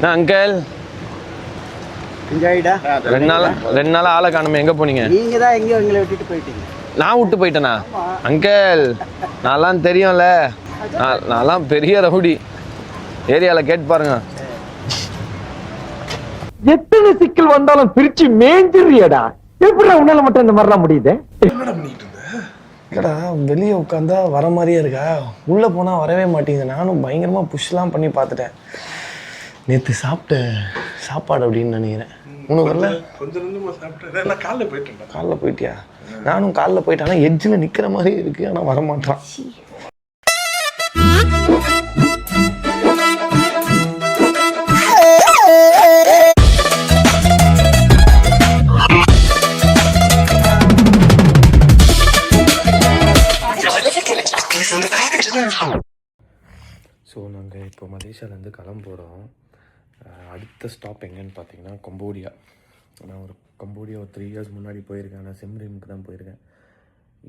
நான் அங்கிள் ரெண்டு நாளா ஆளை காணுமே, எங்க போனீங்க? நீங்க தான் எங்கேயோ எங்களை விட்டுட்டு போயிட்டீங்க. நான் விட்டு போயிட்டேனா? அங்கிள் நான்லாம் தெரியும்ல, நான்லாம் பெரிய ரவுடி, ஏரியாவில் கேட்டு பாருங்க. எத்தனை சிக்கல் வந்தாலும் பிரிச்சு மேஞ்சிரியடா. எப்படி உன்னால மட்டும் இந்த மாதிரிலாம் முடியுது? இல்லடா, வெளியே உட்காந்தா வர மாதிரியே இருக்கா, உள்ளே போனால் வரவே மாட்டேங்குது. நானும் பயங்கரமாக புஷ்லாம் பண்ணி பார்த்துட்டேன். நேற்று சாப்பிட்ட சாப்பாடு அப்படின்னு நினைக்கிறேன். உனக்கு வரல? காலைல போயிட்டியா? நானும் காலைல போயிட்டேன். ஆனால் எட்ஜில் நிற்கிற மாதிரி இருக்கு, ஆனால் வரமாட்டான். ஸோ நாங்கள் இப்போ மலேசியாவிலேருந்து கிளம்புறோம். அடுத்த ஸ்டாப் எங்கேன்னு பார்த்தீங்கன்னா கம்போடியா. நான் கம்போடியா ஒரு 3 இயர்ஸ் முன்னாடி போயிருக்கேன். நான் சிம்ரீமுக்கு தான் போயிருக்கேன்.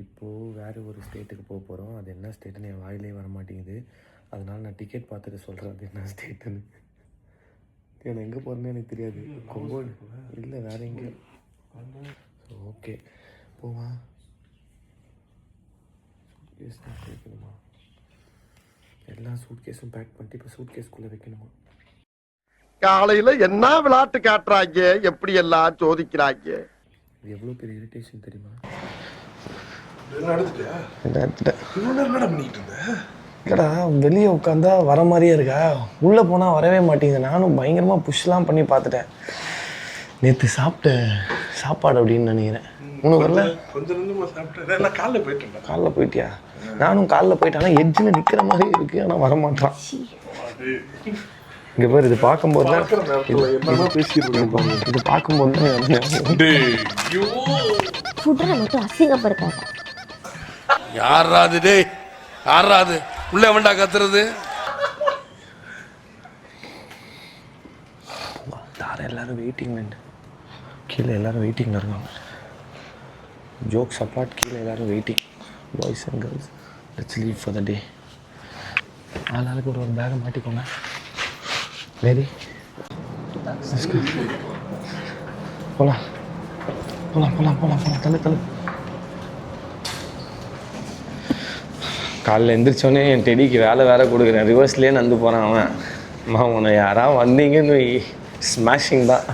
இப்போது வேறு ஒரு ஸ்டேட்டுக்கு போக போகிறோம். அது என்ன ஸ்டேட்டுன்னு என் வாயிலே வர மாட்டேங்குது. அதனால் நான் டிக்கெட் பார்த்துட்டு சொல்கிறேன் அது என்ன ஸ்டேட்டுன்னு. நான் எங்கே போகிறேன்னு எனக்கு தெரியாது. கம்போடியா இல்லை, வேறு எங்கேயோ. ஸோ ஓகே போவா. வைக்கணுமா? எல்லா சூட்கேஸும் பேக் பண்ணிட்டு இப்போ சூட்கேஸ்குள்ளே வைக்கணுமா? காலையில என்ன விளையாட்டு காட்டுறாங்க, எப்படி எல்லாம் சோதிக்கிறாங்க. இது எவ்வளோ பெரிய இரிட்டேஷன் தெரியுமா? இல்லடா, வெளியே உட்காந்தா வர மாதிரியே இருக்கா, உள்ளே போனால் வரவே மாட்டேங்குது. நானும் பயங்கரமாக புஷ்லாம் பண்ணி பார்த்துட்டேன். நேற்று சாப்பிட்ட சாப்பாடு அப்படின்னு நினைக்கிறேன். உனக்கு வரல? காலைல போயிட்டியா? நானும் காலைல போயிட்டேன். ஆனால் எட்ஜில் நிற்கிற மாதிரி இருக்கு, ஆனால் வரமாட்டான். இங்கே பேர் இது பார்க்கும்போது தான் இது பார்க்கும்போது தான் அசிங்கப்படுத்தாத. யாராது டேய், யாராது உள்ள வேண்டா கத்துறது? தார எல்லாரும் வெயிட்டிங், கீழே எல்லாரும் வெயிட்டிங்கில் இருக்காங்க. ஜோக்ஸ் அப்பார்ட், கீழே எல்லாரும் waiting. Boys and girls, let's leave for the day. ஆளாளுக்கு ஒரு பேக்கை மாட்டிக்கோங்க. மேரி போலாம் போலாம் போலாம் போலாம் போலாம். தள்ளு. காலைல எந்திரிச்சோடனே என் டெடிக்கு வேலை கொடுக்குறேன். ரிவர்ஸ்லேயே நந்து போகிறான் அவன். அம்மா உன்னை யாராவது வந்தீங்கன்னு ஸ்மாஷிங் தான்.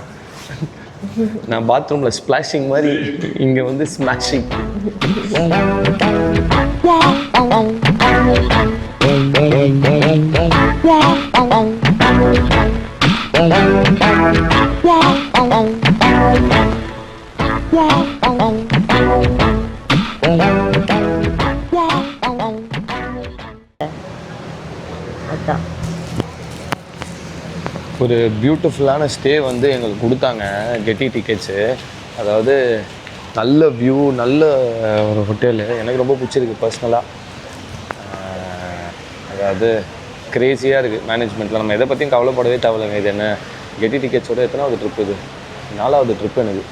நான் பாத்ரூமில் ஸ்ப்ளாஷிங் மாதிரி, இங்கே வந்து ஸ்மாஷிங். ஒரு பியூட்டிஃபுல்லான ஸ்டே வந்து எங்களுக்கு கொடுத்தாங்க கெட்டி டிக்கெட்ஸு. அதாவது நல்ல வியூ, நல்ல ஒரு ஹோட்டலு. எனக்கு ரொம்ப பிடிச்சிருக்கு பர்சனலாக. அதாவது க்ரேஸியாக இருக்குது மேனேஜ்மெண்ட்டில். நம்ம எதை பற்றியும் கவலைப்படவே தேவையில்லைங்க. இது என்ன கெட்டி டிக்கெட்ஸோட எத்தனாவது ட்ரிப்? இது 4வது ட்ரிப் எனக்கு.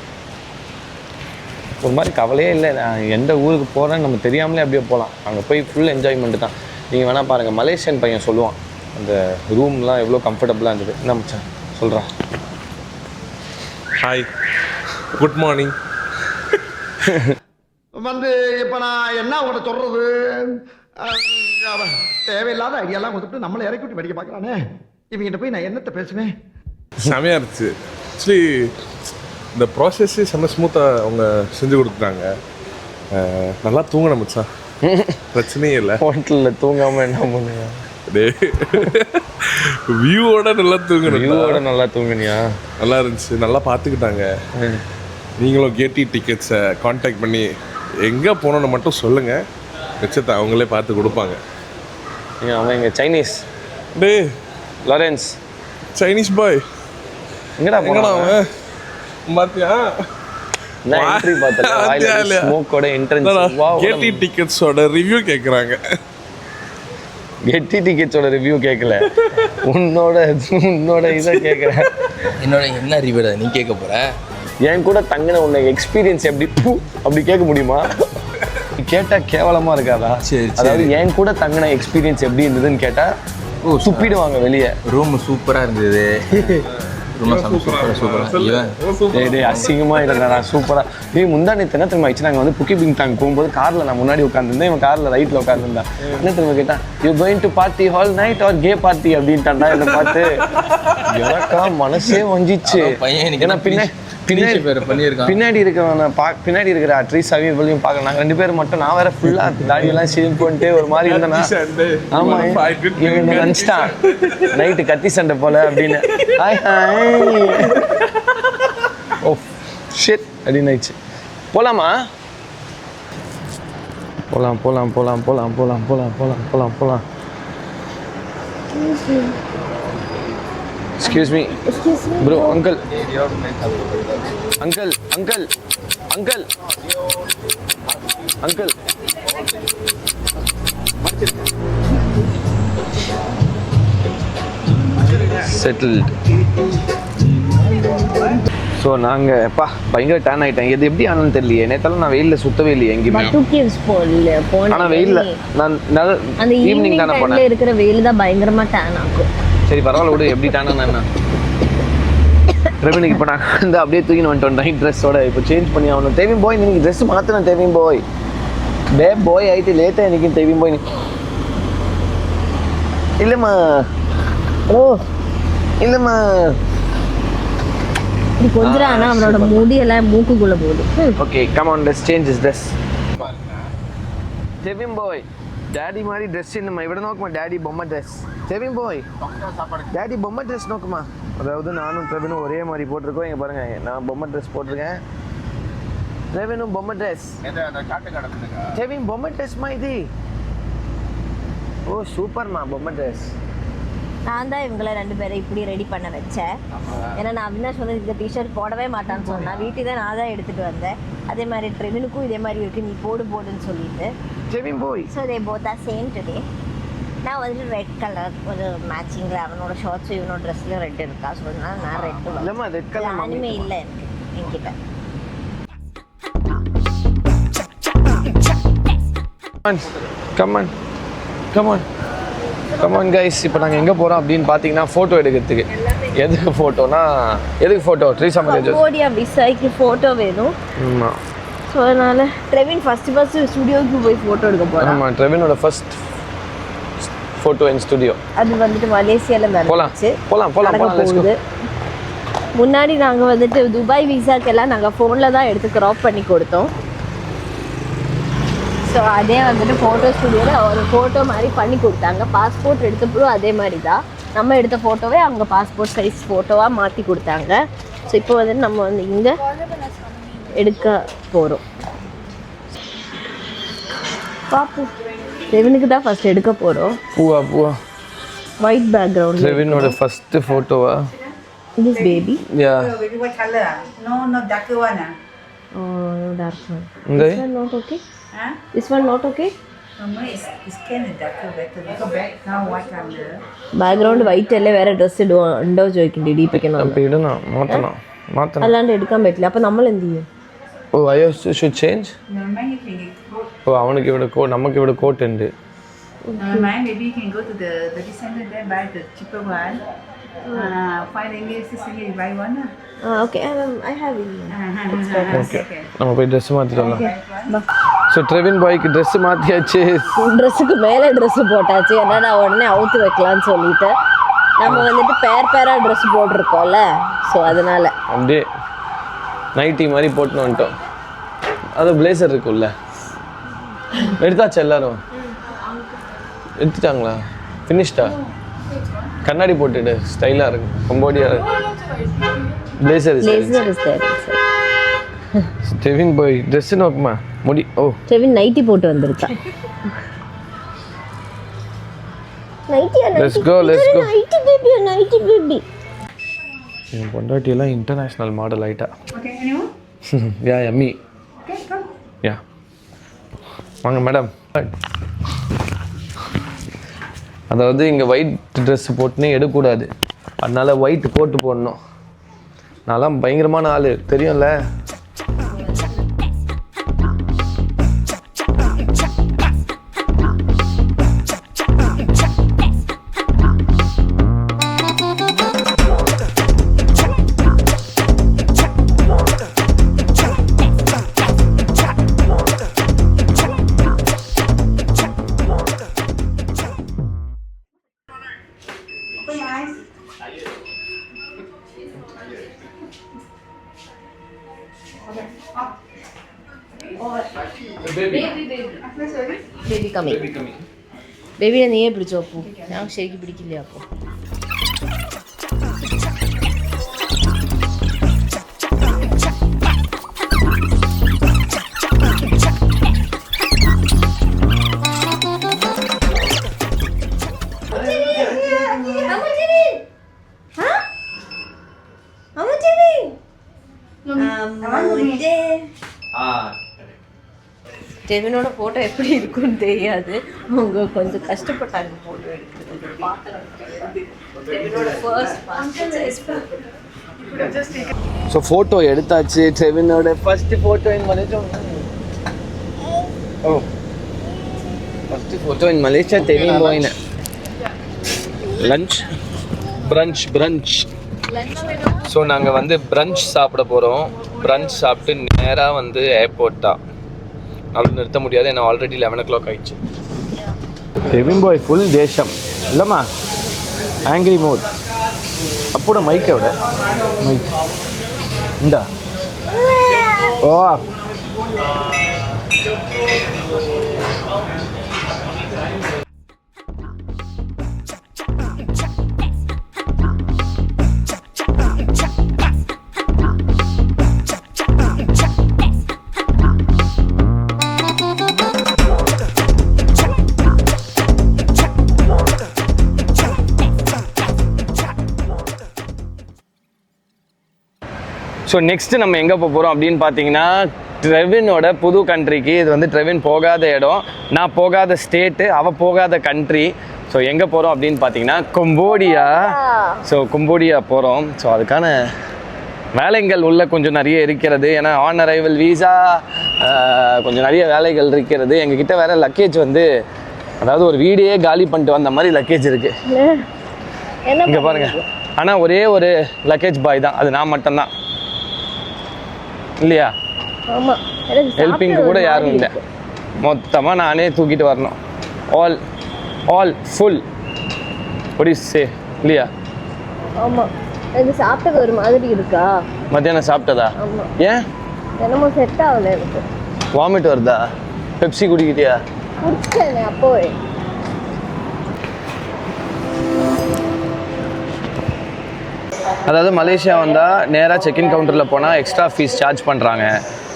ஒரு மாதிரி கவலையே இல்லை. நான் எந்த ஊருக்கு போகிறேன்னு நம்ம தெரியாமலே அப்படியே போகலாம். அங்கே போய் ஃபுல் என்ஜாய்மெண்ட்டு தான். நீங்கள் வேணால் பாருங்கள், மலேசியன் பையன் சொல்லுவான் அந்த ரூம்லாம் எவ்வளோ கம்ஃபர்டபுளாக இருந்தது. என்ன மச்சான் சொல்கிறான்? Hi, good morning. வந்து இப்ப நான் என்ன உங்கள்கிட்ட சொல்றது, தேவையில்லாத ஐடியாலாம் கொடுத்துட்டு நம்மளை இறக்கி விட்டு படிக்க பார்க்கறானே. இவங்கிட்ட போய் நான் என்னத்தை பேசுவேன்? செமையாக இருந்துச்சு. ஆக்சுவலி இந்த ப்ராசஸ்ஸே செம்ம ஸ்மூத்தாக அவங்க செஞ்சு கொடுத்துட்டாங்க. நல்லா தூங்கின மச்சான், பிரச்சனையே இல்லை. ஹோட்டலில் தூங்காமல் என்ன பண்ணுங்க? வியூவோட நல்லா தூங்கணும். வியூவோட நல்லா தூங்குனியா? நல்லா இருந்துச்சு, நல்லா பார்த்துக்கிட்டாங்க. நீங்களும் கேட்டி டிக்கெட்ஸை கான்டாக்ட் பண்ணி எங்கே போகணுன்னு மட்டும் சொல்லுங்கள், மிச்சத்தை அவங்களே பார்த்து கொடுப்பாங்க. அவன் இங்கே சைனீஸ் டே லாரன்ஸ், சைனீஸ் பாய் எங்கடா போனா அவன்? பாத்தியா நான் என்ட்ரி பார்த்தேன், வாயில ஸ்மோக்கோட என்ட்ரன்ஸ். வாவ், கேட்டி டிக்கெட்ஸோட ரிவ்யூ கேக்குறாங்க. கெட்டி டிக்கெட்ஸோட ரிவ்யூ கேட்கல, உன்னோட இதை கேட்குறேன். என்னோட என்ன ரிவ்யூ நீ கேட்க போற? என் கூட தங்கின உன்னை எக்ஸ்பீரியன்ஸ் எப்படி அப்படி கேட்க முடியுமா? கேட்டா கேவலமா இருக்காதா? சரி, அதாவது என் கூட தங்கின எக்ஸ்பீரியன்ஸ் எப்படி இருந்ததுன்னு கேட்டா துப்பிடுவாங்க வெளியே. ரூம் சூப்பராக இருந்தது. டேய் அசிங்கமா இருந்தா சூப்பரா. டேய் முந்தானே என்ன தெரியுமா ஆயிடுச்சு, நாங்கள் வந்து புக்கி பிங் டாங் போகும்போது காரில் நான் முன்னாடி உட்காந்துருந்தேன், இவன் காரில் ரைட்டில் உட்காந்துருந்தா. என்ன தெரியுமா கேட்டா, you going to party hall night or K party அப்படின்ட்டான்டா. என்னை பார்த்து எனக்கா மனசே வஞ்சிச்சு. ஏன்னா பின்னாடி இருக்கிற அட்ரீஸ் அவையும் பார்க்க நாங்கள் 2 பேரும் மட்டும். நான் வேற ஃபுல்லா தாடியெல்லாம் ஷேவ் பண்ணிட்டு ஒரு மாதிரி இருந்தேன்னா, ஆமா இவன் நினச்சிட்டான் நைட்டு கத்தி சண்டை போல அப்படின்னு. ஹாய் ஹாய் ஓ ஷிட் அப்படின்னு ஆயிடுச்சு. போலாமா? போலாம் போலாம் போலாம் போலாம் போலாம் போலாம் போலாம் போலாம் போலாம். Excuse me. Bro, uncle. Uncle. Settled. So நாங்கள் எப்பா பயங்கர டேன் ஆகிட்டேன். இது எப்படி ஆனாலும் தெரியலையே. நேற்றாலும் நான் வெயிலில் சுத்தவே இல்லையே எங்கேயுமே. ஆனால் வெயிலில் நான் ஈவினிங் தானே போனேன். இருக்கிற வெயில் தான் பயங்கரமாக டேன் ஆகும். சரி பரவாயில்ல விடு, எப்படி டேன் என்ன ரெவனுக்கு இப்போ நாங்கள் வந்து அப்படியே தூக்கின்னு வந்துட்டோம் நைட் ட்ரெஸ்ஸோட. இப்போ சேஞ்ச் பண்ணி ஆகணும். தேவையும் போய் நீங்கள் ட்ரெஸ் மாற்றணும். தேவையும் போய் போய் ஆகிட்டு லேட்டாக எனக்கு தேவையும் போய் இல்லைம்மா. ஓ இல்லைம்மா கொஞ்சம் ஆனால் அவனோட முடியெல்லாம் மூக்குக்குள்ளே போகுது. Okay come on, let's change this dress. தேவையும் போய் டாடி மாதிரி ட்ரெஸ் என்னம்மா இவிட நோக்குமா? டாடி பொம்மை ட்ரெஸ். தேவையும் போய் டாடி பொம்மை ட்ரெஸ் நோக்குமா? அதாவது நானும் பிரவீனும் ஒரே மாதிரி போட்டிருக்கோம். இங்கே பாருங்க, நான் பொம்மை ட்ரெஸ் போட்டிருக்கேன், பிரவீனும் பொம்மை ட்ரெஸ். தேவையும் பொம்மை ட்ரெஸ்மா இது. ஓ சூப்பர்மா பொம்மை ட்ரெஸ். நான் தான் இவங்களை 2 பேரை இப்படி ரெடி பண்ண வச்சேன். ஏன்னா நான் அவினாஷ் வந்து இந்த டிஷர்ட் போடவே மாட்டான்னு சொன்னேன். வீட்டுக்கு தான் நான் தான் எடுத்துகிட்டு வந்தேன். அதே மாதிரி ட்ரெவினுக்கும் இதே மாதிரி இருக்குது, நீ போடுன்னு சொல்லிட்டு. So they both are same today. நான் வந்துட்டு ரெட் கலர் ஒரு மேட்சிங்கில் அவனோட ஷார்ட்ஸும் இவனோட ட்ரெஸ்லையும் ரெட் இருக்கா. ஸோ அதனால நான் ரெட் அனிமே இல்லை எனக்கு என்கிட்ட. கமான் கைஸ், இப்போ நாங்கள் எங்கே போகிறோம் அப்படின்னு பார்த்தீங்கன்னா ஃபோட்டோ எடுக்கிறதுக்கு. எதுக்கு ஃபோட்டோனா ட்ரீசா கம்போடியா விசாய்க்கு ஃபோட்டோ வேணும். ஆமாம். ஸோ அதனால் ட்ரெவின் ஃபஸ்ட்டு ஸ்டுடியோவுக்கு போய் ஃபோட்டோ எடுக்க போகிறோம். ஆமாம், ட்ரெவினோட ஃபர்ஸ்ட் ஃபோட்டோ இன் ஸ்டுடியோ. அது வந்துட்டு மலேசியாவில் நடந்துச்சு. போகலாம் போகுது. முன்னாடி நாங்கள் வந்துட்டு துபாய் விசாக்கெல்லாம் நாங்கள் ஃபோனில் தான் எடுத்து க்ராப் பண்ணி கொடுத்தோம். ஸோ அதே வந்துட்டு ஃபோட்டோ ஸ்டுடியோவில் ஒரு ஃபோட்டோ மாதிரி பண்ணி கொடுத்தாங்க. பாஸ்போர்ட் எடுத்தப்போ அதே மாதிரி தான் நம்ம எடுத்த ஃபோட்டோவே அவங்க பாஸ்போர்ட் சைஸ் ஃபோட்டோவாக மாற்றி கொடுத்தாங்க. ஸோ இப்போ வந்துட்டு நம்ம வந்து இங்கே எடுக்க போகிறோம். பாப்போம், ரெவினுக்கு தான் ஃபர்ஸ்ட் எடுக்க போகிறோம். பூவா ஒயிட் பேக்ரவுண்ட். ரெவினோட ஃபர்ஸ்ட் ஃபோட்டோவா? This baby? Yeah. What color? No darker one. Oh, no dark one. Okay. This one not okay? Huh? This one not okay? No, it's kind of darker better. Because back now white color. Background white അല്ലേ, വേറെ dress ഉണ്ടോ ചോദിക്കണ്ടേ ഇടിപ്പിക്കണോ? അപ്പോൾ ഇടണം, മാറ്റണം. അല്ലാണ്ട് എടുക്കാൻ പറ്റില്ല. അപ്പോൾ നമ്മൾ എന്ത് ചെയ്യും? Oh I should change. No, mine you can get coat. ഓ അവനക്ക് ഇവിടെ നമുക്ക് ഇവിടെ കോട്ട് ഉണ്ട്. Mine maybe you can go to the center there, buy the cheaper one. 5 ringgit, 6 ringgit, you buy one. Okay, I have it. Okay, நம்ம போய் dress மாற்றிட்டு வரலாம். ஸோ ட்ரெவின் பாய்க்கு ட்ரெஸ் மாற்றியாச்சு. ட்ரெஸ்ஸுக்கு மேலே ட்ரெஸ்ஸு போட்டாச்சு. ஏன்னா நான் உடனே அவுத்து வைக்கலான்னு சொல்லிட்டு நம்ம வந்துட்டு பேராக ட்ரெஸ் போட்டிருக்கோம்ல. ஸோ அதனால் அப்படியே நைட்டி மாதிரி போட்டுன்னு வந்துட்டோம். அது பிளேசர் இருக்குல்ல, எடுத்தாச்சு எல்லாரும் எடுத்துட்டாங்களா? ஃபினிஷ்டா? கண்ணாடி போட்டுட்டு ஸ்டைலாக இருக்கு. Cambodia blazer Trevin boy dress நோக்குமா முடி. ஓ ட்ரெவின் நைட்டி போட்டு வந்திருக்கா. Let's go. Nighty baby. என் பொண்டாட்டியெல்லாம் இன்டர்நேஷ்னல் மாடல் ஆயிட்டா. Okay, anyone? Yeah yummy. Okay, come. Yeah வாங்க மேடம். அதாவது இங்கே ஒயிட் ட்ரெஸ் போட்டுனே எடுக்கக்கூடாது, அதனால ஒயிட் கோட்டு போடணும். நான்லாம் பயங்கரமான ஆள் தெரியும்ல. ബേബി കമ്മി ബേബിനെ നീയെ പിടിച്ചോ അപ്പു ഞാൻ ശരിക്കും പിടിക്കില്ല അപ്പു டெவினோட ஃபோட்டோ எப்படி இருக்குன்னு தெரியாது. அவங்க கொஞ்சம் கஷ்டப்பட்டாங்க ஃபோட்டோ எடுக்கிறது. டெவினோட ஃபர்ஸ்ட் ஸோ ஃபோட்டோ எடுத்தாச்சு. டெவினோட first photo in Malaysia. Oh first photo in Malaysia. Devin போயின லஞ்ச் பிரஞ்ச். ஸோ நாங்கள் வந்து பிரஞ்ச் சாப்பிட போகிறோம். பிரஞ்ச் சாப்பிட்டு நேராக வந்து ஏர்போர்ட் தான். அது நிறுத்த முடியாது, ஏன்னா ஆல்ரெடி 11 o'clock ஆயிடுச்சு. டெவின் பாய் ஃபுல் தேசம் இல்லைம்மா, ஆங்கிரி மோட். அப்போட மைக்கை விட மைக் இந்தா. ஓ ஸோ நெக்ஸ்ட்டு நம்ம எங்கே போகிறோம் அப்படின்னு பார்த்தீங்கன்னா, ட்ரெவினோட புது கண்ட்ரிக்கு. இது வந்து ட்ரெவின் போகாத இடம், நான் போகாத ஸ்டேட்டு, அவள் போகாத கண்ட்ரி. ஸோ எங்கே போகிறோம் அப்படின்னு பார்த்தீங்கன்னா கம்போடியா. ஸோ கம்போடியா போகிறோம். ஸோ அதுக்கான வேலைகள் உள்ள கொஞ்சம் நிறைய இருக்கிறது. ஏன்னா ஆன் அரைவல் வீசா கொஞ்சம் நிறைய வேலைகள் இருக்கிறது. எங்ககிட்ட வேறு லக்கேஜ் வந்து, அதாவது ஒரு வீடியே காலி பண்ணிட்டு வந்த மாதிரி லக்கேஜ் இருக்குது. இங்கே பாருங்கள். ஆனால் ஒரே ஒரு லக்கேஜ் பாய் தான், அது நான் மட்டும்தான் இல்லையா? ஆமாம், ஹெல்பிங்க்கு கூட யாரும் இல்லை. மொத்தமாக நானே தூக்கிட்டு வரணும். ஆல் ஃபுல் ஒடிசே இல்லையா? ஆமாம், எனக்கு சாப்பிட்டது ஒரு மாதிரி இருக்கா? மத்தியானம் சாப்பிட்டதா? ஆமாம். ஏன் என்னமோ செட் ஆகல எனக்கு. வாமிட் வருதா? பெப்சி குடிக்கிட்டியா? குடிச்சேன் அப்போவே. அதாவது மலேசியா வந்தால் நேராக செக்இன் கவுண்டரில் போனால் எக்ஸ்ட்ரா ஃபீஸ் சார்ஜ் பண்ணுறாங்க.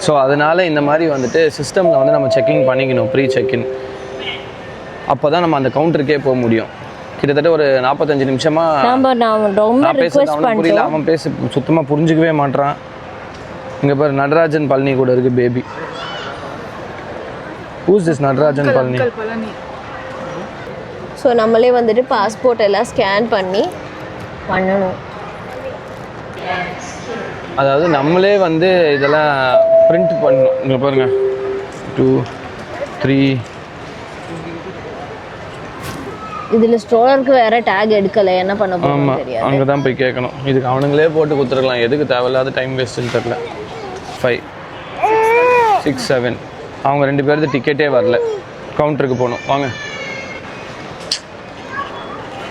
ஸோ அதனால் இந்த மாதிரி வந்துட்டு சிஸ்டமில் வந்து நம்ம செக்கிங் பண்ணிக்கணும், ப்ரீ செக்இன். அப்போ தான் நம்ம அந்த கவுண்டருக்கே போக முடியும். கிட்டத்தட்ட ஒரு 45 நிமிஷமாக நான் பேசுறது அவனுக்கு புரியல, அவன் பேச சுத்தமாக புரிஞ்சிக்கவே மாட்டான். இங்கே பாரு, நடராஜன் பழனி கூட இருக்குது baby. Who's this Natarajan Palani? So நம்மளே வந்துட்டு பாஸ்போர்ட் எல்லாம் ஸ்கேன் பண்ணி பண்ணணும். அதாவது நம்மளே வந்து இதெல்லாம் பிரிண்ட் பண்ணணும். இங்கே பாருங்கள், 2 3. இதில் ஸ்டோருக்கு வேற டேக் எடுக்கலை, என்ன பண்ண போகிறோம் தெரியாது. அங்கே தான் போய் கேட்கணும். இதுக்கு அவனுங்களே போட்டு கொடுத்துருக்கலாம், எதுக்கு தேவையில்லாத டைம் வேஸ்ட்டுன்னு தெரில. 5 6 7 அவங்க 2 பேருக்கு டிக்கெட்டே வரல. கவுண்டருக்கு போகணும். வாங்க.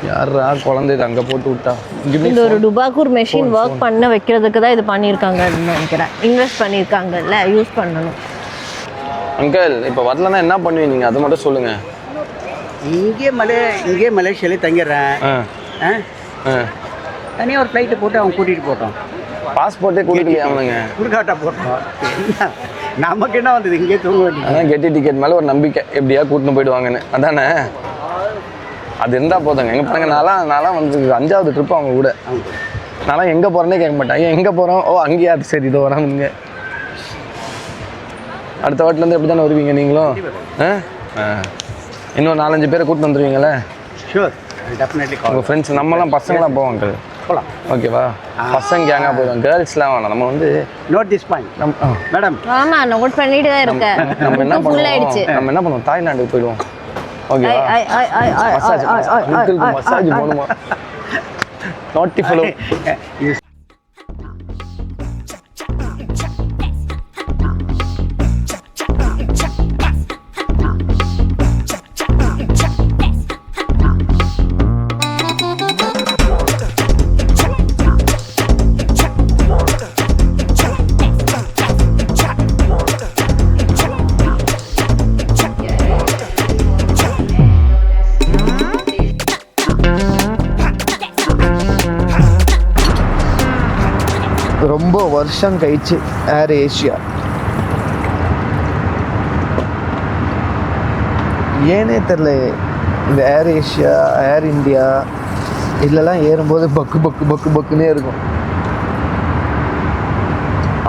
யாரா குழந்தை இது அங்கே போட்டு விட்டா? இந்த ஒரு டுபாக்கூர் மெஷின் ஒர்க் பண்ண வைக்கிறதுக்கு தான் இது பண்ணியிருக்காங்கன்னு நினைக்கிறேன். இன்வெஸ்ட் பண்ணியிருக்காங்கல்ல, யூஸ் பண்ணணும். அங்கிள் இப்போ வரலன்னா என்ன பண்ணுவீங்க நீங்கள், அதை மட்டும் சொல்லுங்கள். இங்கே மலேசியாலே தங்கிடுறேன். தனியாக ஒரு ஃப்ளைட்டு போட்டு அவங்க கூட்டிகிட்டு போட்டோம். பாஸ்போர்ட்டே கொடுக்கலையா அவனுங்க? குடுக்காட்டா போட்டோம். நமக்கு என்ன வந்தது, இங்கே தூங்க வேண்டியது. அதான் கெட்டி டிக்கெட் மேலே ஒரு நம்பிக்கை, எப்படியா கூட்டின்னு போயிடுவாங்கன்னு. அதானே, அது இருந்தால் போதுங்க. எங்கே போனாங்க, நான்லாம் வந்து 5வது ட்ரிப்பு அவங்க கூட. நான்லாம் எங்கே போகிறேன்னே கேட்க மாட்டேன். ஏன் எங்கே போகிறோம்? ஓ அங்கேயா, சரி இதோ வரானுங்க. அடுத்த வாட்டிலேருந்து எப்படி தானே வருவீங்க நீங்களும்? இன்னும் 4-5 பேரை கூட்டிட்டு வந்துடுவீங்களே? Sure, definitely. உங்கள் ஃப்ரெண்ட்ஸ் நம்மலாம் பசங்களாம் போவாங்க போகலாம். ஓகேவா? பசங்க கேங்காக போயிடுவோம், கேர்ள்ஸ்லாம் வேணாம். நம்ம வந்து நோட் திஸ் பாயிண்ட் மேடம். ஆமாம், நோட் பண்ணிட்டு தான் இருக்கேன். நம்ம என்ன பண்ணுவோம், தாய்லாண்டுக்கு போயிடுவோம். ஓகேவா? மசாஜ் போகணுமா? நாட்டி ஃபெலோ. ரொம்ப வருஷம் கழிச்சு ஏர் ஏஷியா. ஏனே தெரில, இந்த ஏர் ஏஷியா, ஏர் இந்தியா இதெல்லாம் ஏறும்போது பக்கு பக்கு பக்கு பக்குன்னே இருக்கும்.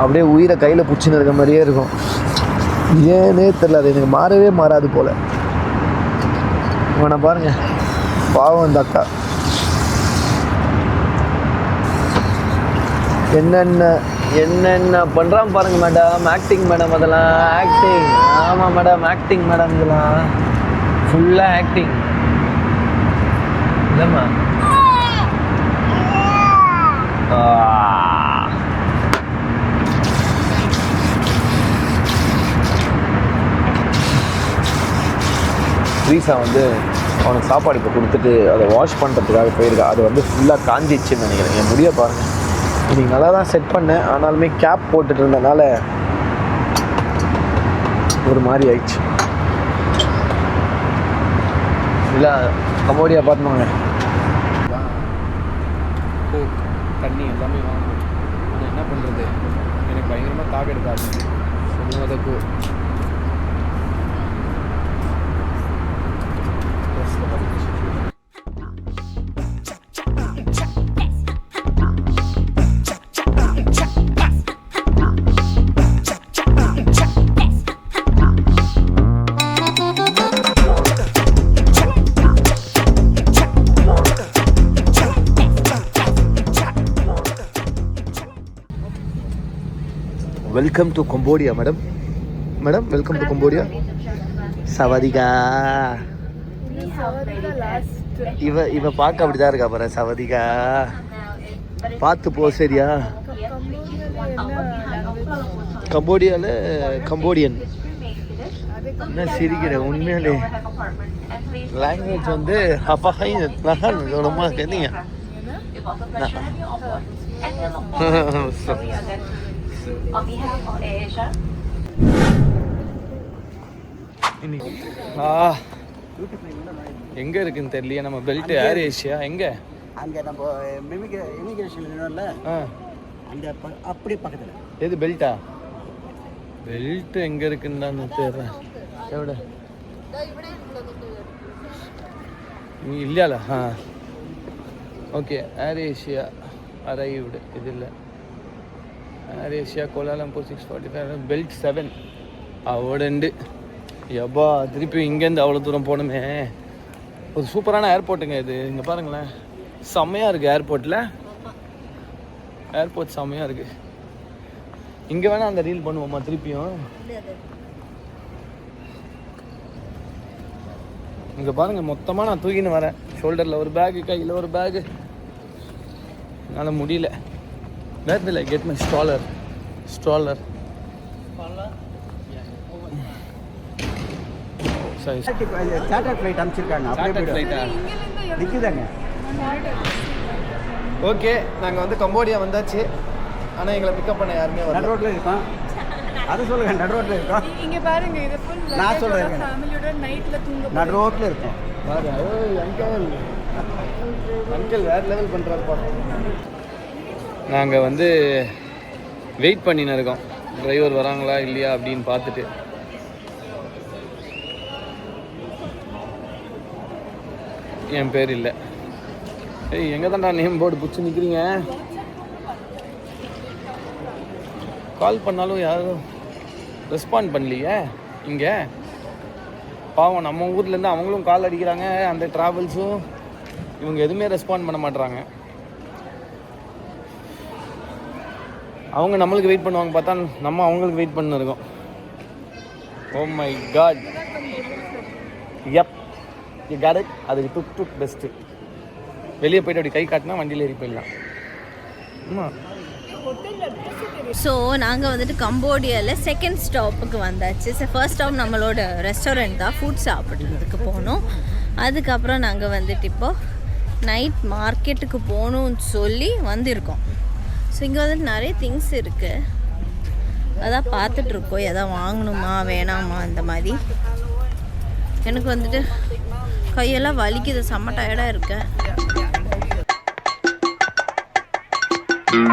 அப்படியே உயிரை கையில் பிடிச்சின்னு இருக்க மாதிரியே இருக்கும். ஏனே தெரில, அது எனக்கு மாறவே மாறாது போல். இவனை பாருங்க, பாவம் இந்த அக்கா. என்னென்ன பண்ணுறான் பாருங்க மேடம். ஆக்டிங் மேடம், அதெல்லாம் ஆக்டிங். ஆமாம் மேடம், ஆக்டிங் மேடம். இதெல்லாம் ஃபுல்லாக ஆக்டிங் இல்லைம்மா. த்ரீசா வந்து அவனுக்கு சாப்பாடு இப்போ கொடுத்துட்டு அதை வாஷ் பண்ணுறதுக்காக போயிருக்கா. அது வந்து ஃபுல்லாக காஞ்சிச்சுன்னு நினைக்கிறேன். என் முடிய பாருங்கள், இன்றைக்கி நல்லா தான் செட் பண்ணேன். ஆனாலுமே கேப் போட்டுட்டு இருந்தனால ஒரு மாதிரி ஆயிடுச்சு. இல்லை கம்போடியா பார்த்துவாங்க, தண்ணி எல்லாமே வாங்கணும். ஆனால் என்ன பண்ணுறது, எனக்கு பயங்கரமாக தாக எடுக்காது. சொல்லுவதற்கு welcome to Cambodia madam. Madam welcome to Cambodia. சவதிகா. இவ பார்க்க அப்படிதான் இருக்கா பாரு. சவதிகா பார்த்து போ சரியா. கம்போடியாவில் கம்போடியன். என்ன சிரிக்கிற, உண்மையிலே லாங்குவேஜ் வந்து அப்பா ரொம்ப கேட்டீங்க. எங்க இருக்குன்னு தெரியலையே நம்ம பெல்ட். ஏர் ஏஷியா எங்க? அங்கே நம்ம இமிகிரேஷன்ல அந்த அப்படியே பக்கத்தில். எது பெல்ட்டா? பெல்ட் எங்க இருக்குன்னு தான் தெரியல. எவ்வளோ இல்லையால? Okay, Air Asia arrived. இது இல்லை, ஏர் ஏஷியா கோலாலம்பூர் 6:45. பெல்ட் 7 அவோடண்டு. எப்பா திருப்பி இங்கேருந்து அவ்வளோ தூரம் போகணுமே. ஒரு சூப்பரான ஏர்போர்ட்டுங்க இது. இங்கே பாருங்களேன், செம்மையாக இருக்குது ஏர்போர்ட்டில். ஏர்போர்ட் செம்மையாக இருக்குது. இங்கே வேணால் அந்த ரீல் பண்ணுவோம்மா திருப்பியும். இங்கே பாருங்கள், மொத்தமாக நான் தூக்கின்னு வரேன். ஷோல்டரில் ஒரு பேகு, கையில் ஒரு பேகு. என்னால் முடியல. Where will I get my stroller? Charter flight அனுப்பிச்சிருக்காங்க. நிற்குதாங்க. ஓகே, நாங்கள் வந்து கம்போடியா வந்தாச்சு. ஆனால் எங்களை பிக்கப் பண்ண யாருமே வரல. நடு ரோட்டில் இருக்கோம். அது சொல்லுங்க, நடு ரோட்டில் இருக்கோம். இங்கே பாருங்க, இது ஃபுல் நான் சொல்கிறேன், ஃபேமிலியோட நைட்டில் தூங்க நடு ரோட்டில் இருக்கோம். பாரு, அங்கிள் வேறு லெவல் பண்ணுறாருப்பா. நாங்கள் வந்து வெயிட் பண்ணின்னு இருக்கோம், டிரைவர் வராங்களா இல்லையா அப்படின்னு பார்த்துட்டு. என் பேர் இல்லை. ஏய், எங்கே தான்டா நேம் போர்டு பிடிச்சி நிற்கிறீங்க? கால் பண்ணாலும் யாரும் ரெஸ்பாண்ட் பண்ணலையே. இங்கே பாவம், நம்ம ஊர்லேருந்து அவங்களும் கால் அடிக்கிறாங்க. அந்த ட்ராவல்ஸும் இவங்க எதுவுமே ரெஸ்பாண்ட் பண்ண மாட்டுறாங்க. அவங்க நம்மளுக்கு வெயிட் பண்ணுவாங்க பார்த்தா நம்ம அவங்களுக்கு வெயிட் பண்ண இருக்கோம். Oh my god. Yup, you got it. அதுக்கு டுக் பெஸ்ட்டு. வெளியே போய்ட்டு அப்படி கை காட்டினா வண்டியில் ஏறி போயிடலாம். ஆமாம். ஸோ நாங்கள் வந்துட்டு கம்போடியாவில் செகண்ட் ஸ்டாப்புக்கு வந்தாச்சு. ஃபர்ஸ்ட் ஸ்டாப் நம்மளோட ரெஸ்டாரண்ட் தான், ஃபுட் சாப்பிட்றதுக்கு போனோம். அதுக்கப்புறம் நாங்கள் வந்துட்டு இப்போது நைட் மார்க்கெட்டுக்கு போகணும்னு சொல்லி வந்திருக்கோம். ஸோ இங்கே வந்துட்டு நிறைய திங்ஸ் இருக்குது, அதான் பார்த்துட்ருக்கோம். எதாவது வாங்கணுமா வேணாமா அந்த மாதிரி. எனக்கு வந்துட்டு கையெல்லாம் வலிக்குது, செம்ம டயர்டாக இருக்கேன். அதெல்லாம்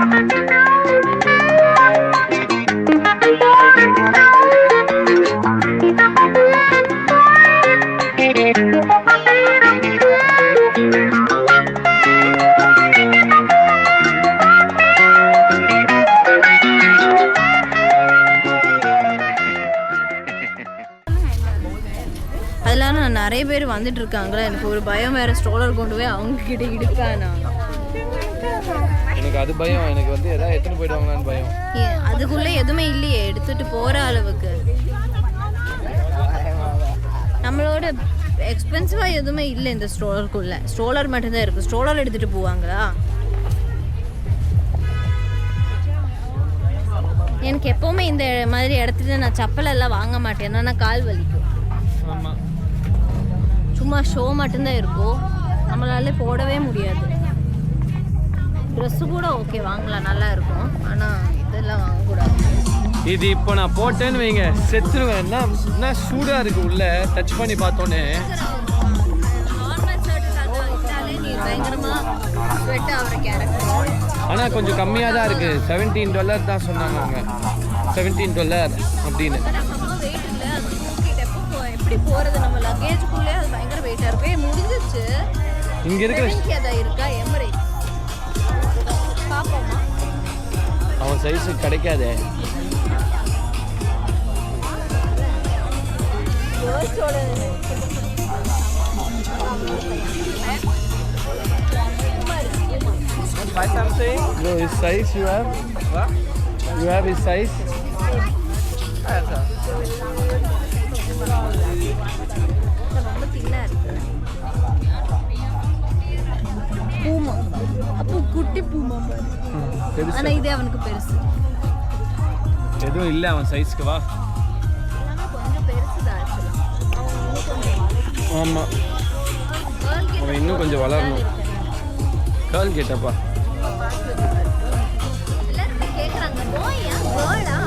நான் நிறைய பேர் வந்துட்டு இருக்காங்களே, எனக்கு ஒரு பயம் வேற. ஸ்ட்ரோலர் கொண்டு போய் அவங்க கிட்ட இடிப்பேன் நான். எனக்கு அது பயம். எனக்கு வந்து எதாவது எடுத்துட்டு போயிடுவாங்களான்னு பயம். அதுக்குள்ள எதுவுமே இல்லையே எடுத்துட்டு போற அளவுக்கு. நம்மளோட எக்ஸ்பென்சிவா எதுவுமே இல்லை இந்த ஸ்ட்ரோலருக்குள்ள. ஸ்ட்ரோலர் மட்டும்தான் இருக்கு. ஸ்ட்ரோலர் எடுத்துட்டு போவாங்களா? எனக்கு எப்பவுமே இந்த மாதிரி இடத்துல நான் செப்பல் எல்லாம் வாங்க மாட்டேன். ஏன்னா கால் வலிக்கும். ஆமாம், சும்மா ஷோ மட்டும்தான் இருக்கும், நம்மளால போடவே முடியாது. ட்ரெஸ்ஸு கூட ஓகே வாங்கலாம், நல்லா இருக்கும். ஆனால் இதெல்லாம் வாங்கக்கூடாது. இது இப்போ நான் போட்டேன்னு வைங்க செத்துருவேன். என்ன சூடாக இருக்குது உள்ள. டச் பண்ணி பார்த்தோன்னே நார்மல் ஷர்ட் நீ பயங்கரமாக ஸ்வெட் ஆகிற கேரக்டர். ஆனால் கொஞ்சம் கம்மியாக தான் இருக்குது. $17 தான் சொன்னாங்க அவங்க. $17 அப்படின்னு. வெயிட் இல்லை, அது தூக்கிட்டு எப்படி போகிறது? நம்ம லக்கேஜுக்குள்ளே அது பயங்கர வெயிட்டாக இருக்கு. முடிஞ்சிச்சு. இங்கே இருக்கிற அதான் இருக்கா எமரேட்ஸ் பார்ப்போமா? அவன் சைஸுக்கு கிடைக்காதே. Buy something? No, his size you have? What? You have his size? ரொம்ப தின்னா இருக்கு. பூமா அப்போ குட்டி பூமா பாரு. ஆனா இது அவனுக்கு பெருசு. எதுவும் இல்லை அவன் சைஸ்க்கு. வா. கொஞ்சம் பெருசு தான் ஆக்சுவலா. ஆமாம், அவன் இன்னும் கொஞ்சம் வளரணும். கேர்ள் கேட்டப்பா. எல்லாருமே கேட்குறாங்க பாயா கேர்ளா.